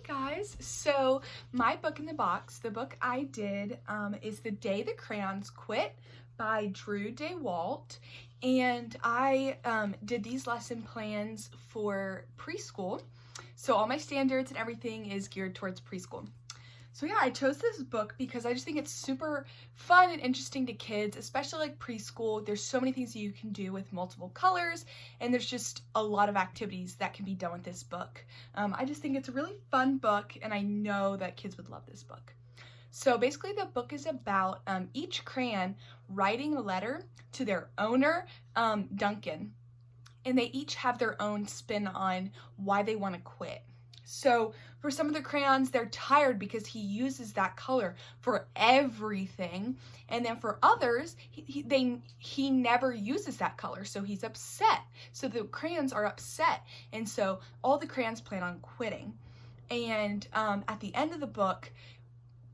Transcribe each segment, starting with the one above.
guys, so my book in the box, the book I did is The Day the Crayons Quit by Daywalt, and I did these lesson plans for preschool, so all my standards and everything is geared towards preschool. So yeah, I chose this book because I just think it's super fun and interesting to kids, especially like preschool. There's so many things you can do with multiple colors, and there's just a lot of activities that can be done with this book. I just think it's a really fun book, and I know that kids would love this book. So basically the book is about each crayon writing a letter to their owner, Duncan, and they each have their own spin on why they want to quit. So for some of the crayons, they're tired because he uses that color for everything. And then for others, he never uses that color, so he's upset. So the crayons are upset. And so all the crayons plan on quitting. And at the end of the book,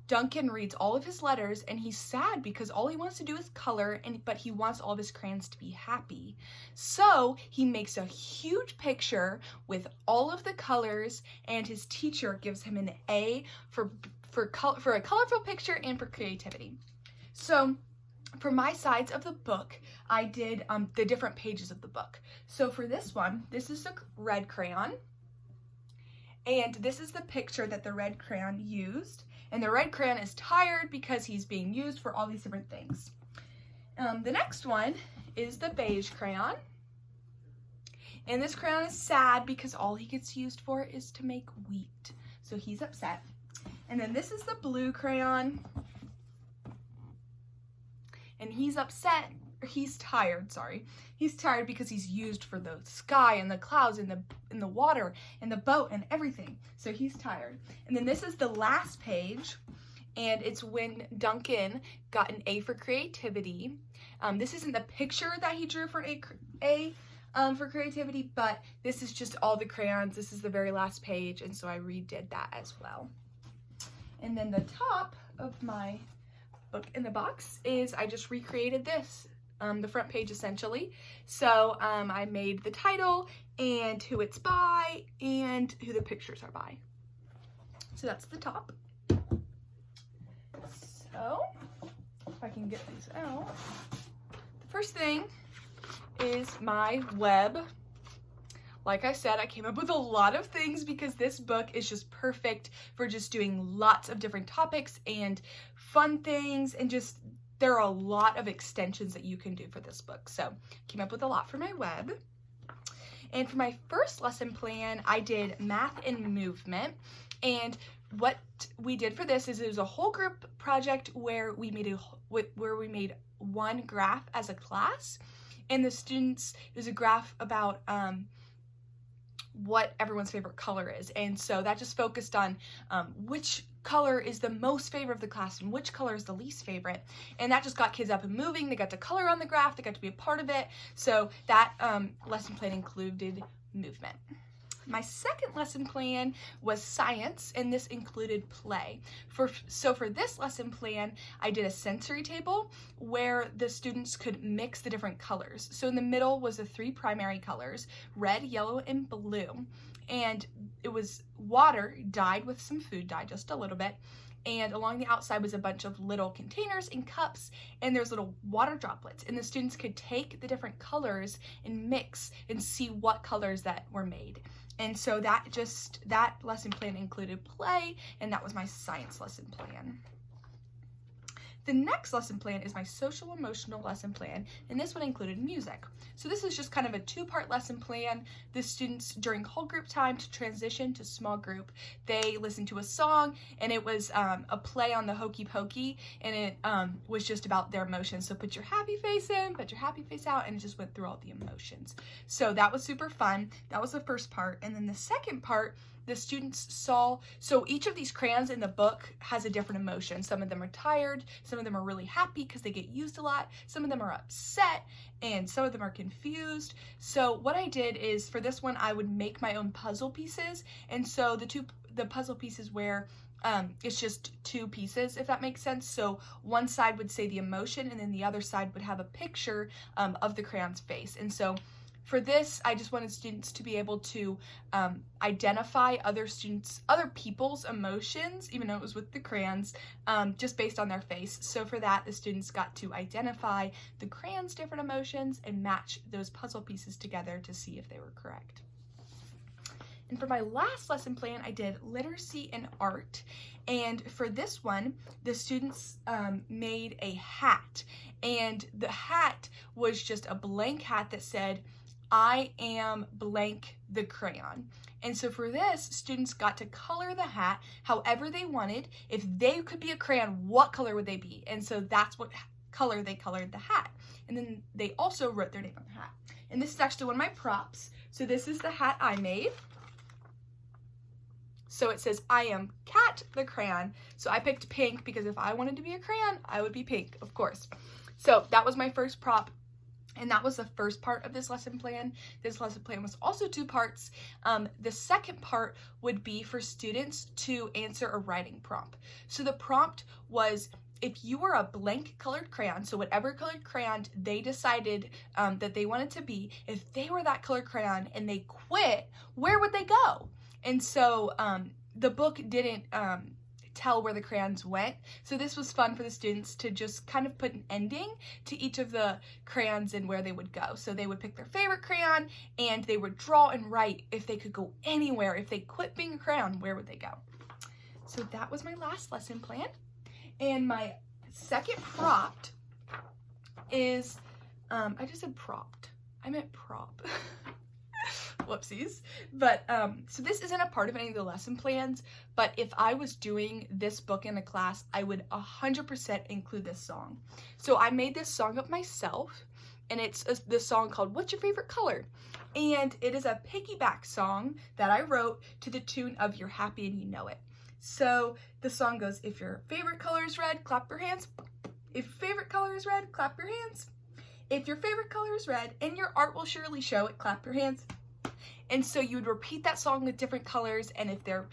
Duncan reads all of his letters, and he's sad because all he wants to do is color, but he wants all of his crayons to be happy. So he makes a huge picture with all of the colors, and his teacher gives him an A for a colorful picture and for creativity. So for my sides of the book, I did the different pages of the book. So for this one, this is a red crayon, and this is the picture that the red crayon used. And the red crayon is tired because he's being used for all these different things. The next one is the beige crayon. And this crayon is sad because all he gets used for is to make wheat. So he's upset. And then this is the blue crayon. And he's upset, or he's tired, sorry. He's tired because he's used for the sky and the clouds and the water and the boat and everything. So he's tired. And then this is the last page, and it's when Duncan got an A for creativity. This isn't the picture that he drew for an A for creativity, but this is just all the crayons. This is the very last page, and so I redid that as well. And then the top of my book in the box is I just recreated this. The front page essentially. So I made the title and who it's by and who the pictures are by. So that's the top. So if I can get these out. The first thing is my web. Like I said, I came up with a lot of things because this book is just perfect for just doing lots of different topics and fun things, and just there are a lot of extensions that you can do for this book. So came up with a lot for my web. And for my first lesson plan, I did math and movement. And what we did for this is it was a whole group project where we made one graph as a class. And the students, it was a graph about what everyone's favorite color is. And so that just focused on which color is the most favorite of the class and which color is the least favorite. And that just got kids up and moving. They got to color on the graph. They got to be a part of it. So that lesson plan included movement. My second lesson plan was science, and this included play. So for this lesson plan, I did a sensory table where the students could mix the different colors. So in the middle was the three primary colors, red, yellow, and blue. And it was water dyed with some food dye, just a little bit. And along the outside was a bunch of little containers and cups, and there's little water droplets. And the students could take the different colors and mix and see what colors that were made. And so that lesson plan included play, and that was my science lesson plan. The next lesson plan is my social emotional lesson plan, and this one included music. So this is just kind of a two-part lesson plan. The students, during whole group time to transition to small group, they listened to a song, and it was a play on the hokey pokey, and it was just about their emotions. So put your happy face in, put your happy face out, and it just went through all the emotions. So that was super fun. That was the first part. And then the second part, the students saw, so each of these crayons in the book has a different emotion. Some of them are tired, some of them are really happy because they get used a lot, some of them are upset, and some of them are confused. So what I did is for this one, I would make my own puzzle pieces. And so the puzzle pieces where it's just two pieces, if that makes sense. So one side would say the emotion, and then the other side would have a picture of the crayon's face. And so for this, I just wanted students to be able to identify other people's emotions, even though it was with the crayons, just based on their face. So for that, the students got to identify the crayons' different emotions and match those puzzle pieces together to see if they were correct. And for my last lesson plan, I did literacy and art. And for this one, the students made a hat. And the hat was just a blank hat that said, I am blank the crayon. And so for this, students got to color the hat however they wanted. If they could be a crayon, what color would they be? And so that's what color they colored the hat. And then they also wrote their name on the hat. And this is actually one of my props. So this is the hat I made. So it says, I am Cat the crayon. So I picked pink because if I wanted to be a crayon, I would be pink, of course. So that was my first prop. And that was the first part of this lesson plan. This lesson plan was also 2 parts. The second part would be for students to answer a writing prompt. So the prompt was, if you were a blank colored crayon, so whatever colored crayon they decided that they wanted to be, if they were that colored crayon and they quit, where would they go? And so the book didn't tell where the crayons went. So this was fun for the students to just kind of put an ending to each of the crayons and where they would go. So they would pick their favorite crayon and they would draw and write if they could go anywhere. If they quit being a crayon, where would they go? So that was my last lesson plan. And my second prompt is, I just said propped. I meant prop. Whoopsies. But so this isn't a part of any of the lesson plans, but if I was doing this book in a class, I would 100% include this song. So I made this song up myself, and it's the song called What's Your Favorite Color? And it is a piggyback song that I wrote to the tune of You're Happy and You Know It. So the song goes, if your favorite color is red, clap your hands. If your favorite color is red, clap your hands. If your favorite color is red, and your art will surely show it, clap your hands. And so you would repeat that song with different colors, and if their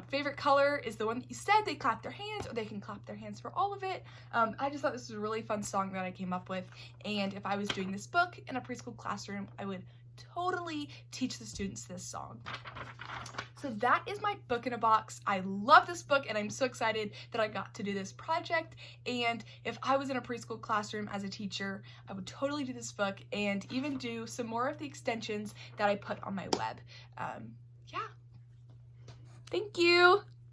favorite color is the one that you said, they clap their hands, or they can clap their hands for all of it. I just thought this was a really fun song that I came up with, and if I was doing this book in a preschool classroom, I would totally teach the students this song. So that is my book in a box. I love this book and I'm so excited that I got to do this project. And if I was in a preschool classroom as a teacher, I would totally do this book and even do some more of the extensions that I put on my web. Yeah. Thank you.